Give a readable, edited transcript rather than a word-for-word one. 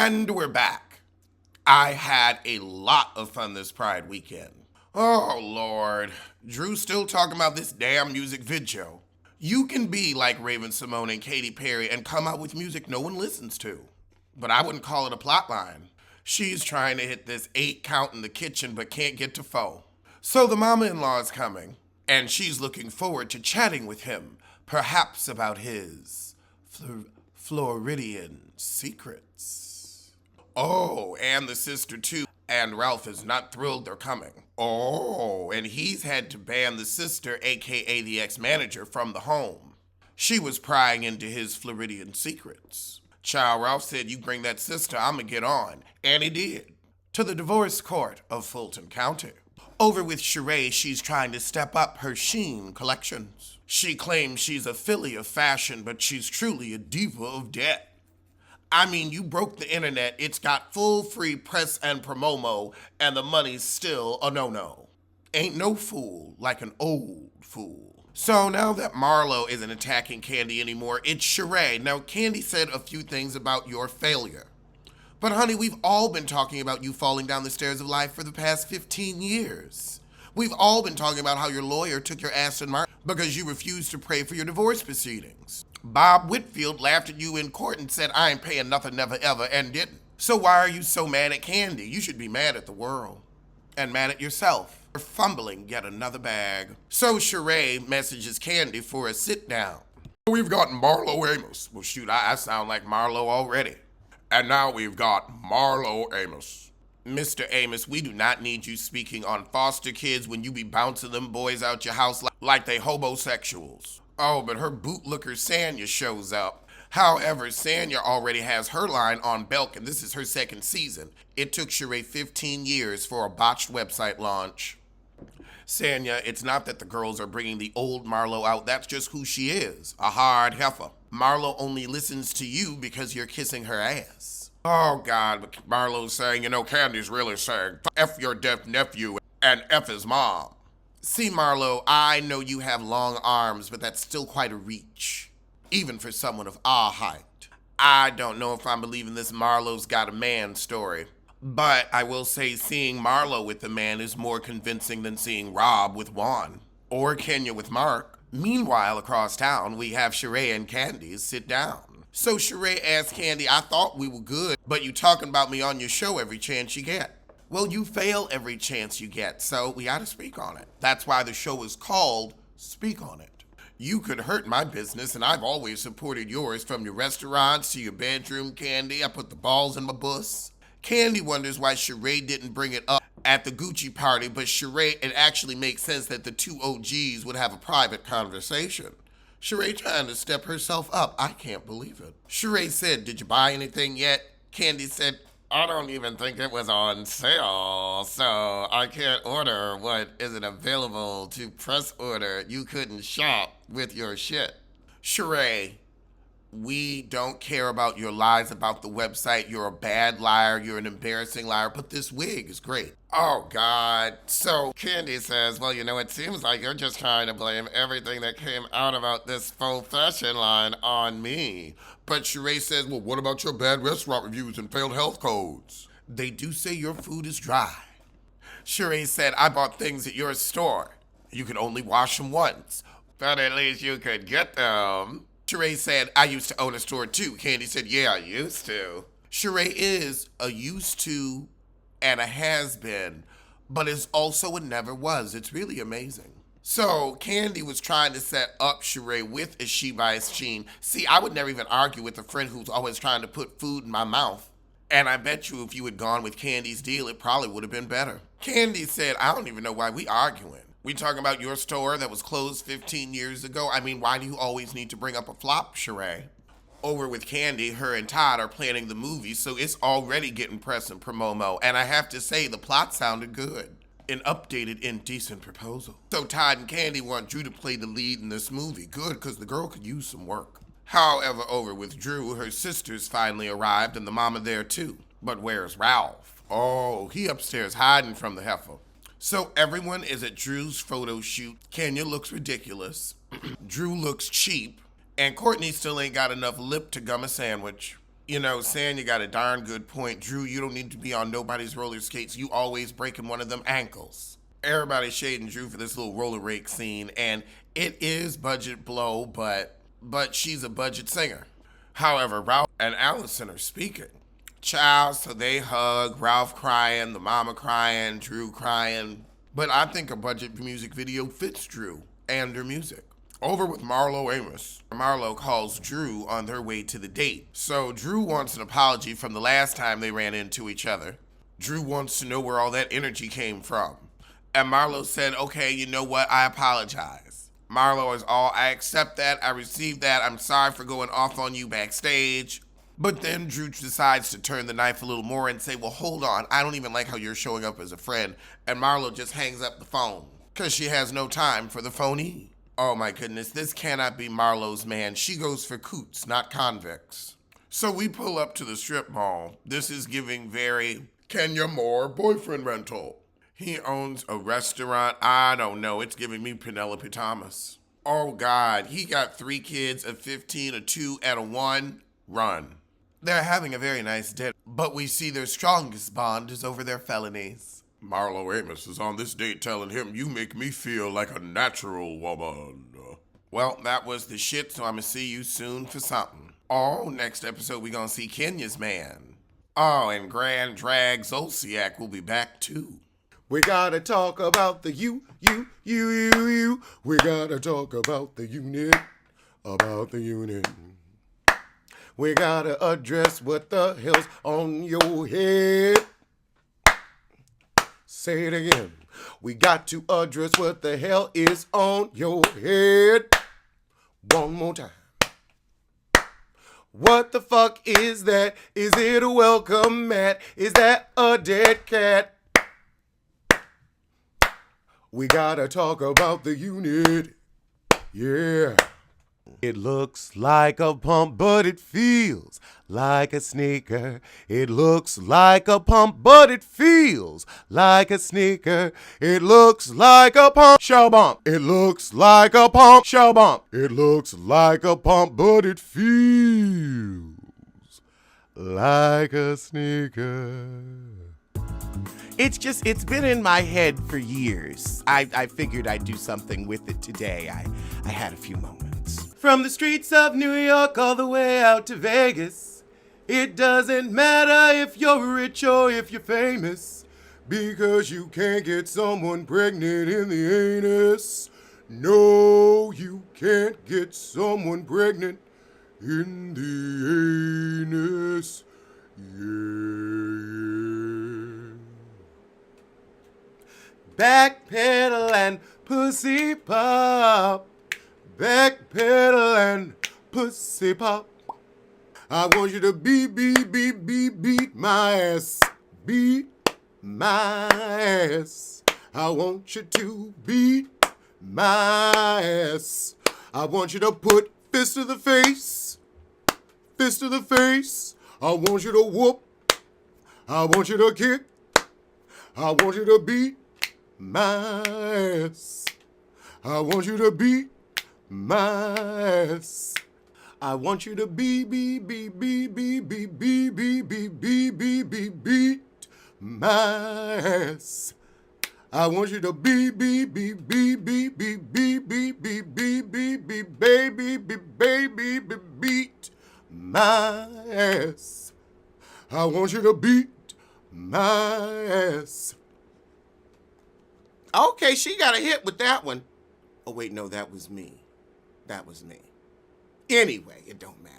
And we're back. I had a lot of fun this Pride weekend. Oh, Lord. Drew's still talking about this damn music video. You can be like Raven Simone and Katy Perry and come out with music no one listens to. But I wouldn't call it a plot line. She's trying to hit this 8 count in the kitchen but can't get to 4. So the mama-in-law is coming, and she's looking forward to chatting with him, perhaps about his Floridian secrets. Oh, and the sister too. And Ralph is not thrilled they're coming. Oh, and he's had to ban the sister, aka the ex-manager, from the home. She was prying into his Floridian secrets. Child, Ralph said, you bring that sister, I'ma get on. And he did. To the divorce court of Fulton County. Over with Sheree, she's trying to step up her Sheen collections. She claims she's a filly of fashion, but she's truly a diva of debt. I mean, you broke the internet, it's got full free press and promomo, and the money's still a no-no. Ain't no fool like an old fool. So now that Marlo isn't attacking Candy anymore, it's Sheree. Now, Candy said a few things about your failure. But honey, we've all been talking about you falling down the stairs of life for the past 15 years. We've all been talking about how your lawyer took your Aston Martin because you refused to pray for your divorce proceedings. Bob Whitfield laughed at you in court and said, I ain't paying nothing, never, ever, and didn't. So why are you so mad at Candy? You should be mad at the world. And mad at yourself for fumbling yet another bag. So Sheree messages Candy for a sit-down. We've got Marlo Amos. Well, shoot, I sound like Marlo already. And now we've got Marlo Amos. Mr. Amos, we do not need you speaking on foster kids when you be bouncing them boys out your house like they homosexuals. Oh, but her bootlicker Sanya shows up. However, Sanya already has her line on Belk, and this is her second season. It took Sheree 15 years for a botched website launch. Sanya, it's not that the girls are bringing the old Marlo out. That's just who she is, a hard heifer. Marlo only listens to you because you're kissing her ass. Oh, God, but Marlo's saying, Candy's really saying, F your deaf nephew and F his mom. See, Marlo, I know you have long arms, but that's still quite a reach, even for someone of our height. I don't know if I'm believing this Marlo's got a man story, but I will say seeing Marlo with the man is more convincing than seeing Rob with Juan, or Kenya with Mark. Meanwhile, across town, we have Sheree and Candy sit down. So Sheree asked Candy, I thought we were good, but you talking about me on your show every chance you get. Well, you fail every chance you get, so we gotta speak on it. That's why the show is called Speak On It. You could hurt my business, and I've always supported yours, from your restaurants to your bedroom, Candy. I put the balls in my bus. Candy wonders why Sheree didn't bring it up at the Gucci party, but Sheree, it actually makes sense that the two OGs would have a private conversation. Sheree trying to step herself up. I can't believe it. Sheree said, did you buy anything yet? Candy said, I don't even think it was on sale, so I can't order what isn't available to press order. You couldn't shop with your shit. Sheree, we don't care about your lies about the website. You're a bad liar. You're an embarrassing liar, but this wig is great. Oh, God. So Candy says, well, it seems like you're just trying to blame everything that came out about this faux fashion line on me. But Sheree says, well, what about your bad restaurant reviews and failed health codes? They do say your food is dry. Sheree said, I bought things at your store. You could only wash them once, but at least you could get them. Sheree said, I used to own a store too. Candy said, yeah, I used to. Sheree is a used to and a has been, but is also a never was. It's really amazing. So Candy was trying to set up Sheree with a She Buys Sheen. See, I would never even argue with a friend who's always trying to put food in my mouth. And I bet you if you had gone with Candy's deal, it probably would have been better. Candy said, I don't even know why we arguing. We talking about your store that was closed 15 years ago? I mean, why do you always need to bring up a flop, Sheree? Over with Candy, her and Todd are planning the movie, so it's already getting press and promo. And I have to say, the plot sounded good. An updated, indecent proposal. So Todd and Candy want Drew to play the lead in this movie. Good, because the girl could use some work. However, over with Drew, her sisters finally arrived and the mama there too. But where's Ralph? Oh, he upstairs hiding from the heifer. So everyone is at Drew's photo shoot. Kenya looks ridiculous. Drew looks cheap. And Courtney still ain't got enough lip to gum a sandwich. You know, saying you got a darn good point. Drew, you don't need to be on nobody's roller skates. You always breaking one of them ankles. Everybody's shading Drew for this little roller rake scene, and it is budget blow, but she's a budget singer. However, Ralph and Allison are speaking. Child, so they hug, Ralph crying, the mama crying, Drew crying. But I think a budget music video fits Drew and her music. Over with Marlo Amos. Marlo calls Drew on their way to the date. So Drew wants an apology from the last time they ran into each other. Drew wants to know where all that energy came from. And Marlo said, okay, you know what? I apologize. Marlo is all, I accept that. I received that. I'm sorry for going off on you backstage. But then Drew decides to turn the knife a little more and say, well, hold on. I don't even like how you're showing up as a friend. And Marlo just hangs up the phone because she has no time for the phoney. Oh my goodness, this cannot be Marlo's man. She goes for coots, not convicts. So we pull up to the strip mall. This is giving very Kenya Moore boyfriend rental. He owns a restaurant. I don't know. It's giving me Penelope Thomas. Oh God, he got 3 kids, a 15, a 2, and a 1. Run. They're having a very nice dinner, but we see their strongest bond is over their felonies. Marlo Amos is on this date telling him, you make me feel like a natural woman. Well, that was the shit, so I'm gonna see you soon for something. Oh, next episode we gonna see Kenya's man. Oh, and Grand Drag Zolciak will be back too. We gotta talk about the you. We gotta talk about the unit, We gotta address what the hell's on your head. Say it again. We got to address what the hell is on your head. One more time. What the fuck is that? Is it a welcome mat? Is that a dead cat? We gotta talk about the unit. Yeah. It looks like a pump, but it feels like a sneaker. It looks like a pump, but it feels like a sneaker. It looks like a pump, show bump. It looks like a pump, show bump. It looks like a pump, but it feels like a sneaker. It's been in my head for years. I figured I'd do something with it today. I had a few moments. From the streets of New York all the way out to Vegas, it doesn't matter if you're rich or if you're famous, because you can't get someone pregnant in the anus. No, you can't get someone pregnant in the anus. Yeah. Backpedal and pussy pop. Backpedal and pussy pop. I want you to beat my ass. Beat my ass. I want you to beat my ass. I want you to put fist to the face. Fist to the face. I want you to whoop. I want you to kick. I want you to beat my ass. I want you to beat my ass. I want you to beat my ass. I want you to beat my ass. I want you to beat my ass. Okay, she got a hit with that one. Oh, wait, no, that was me. That was me. Anyway, it don't matter.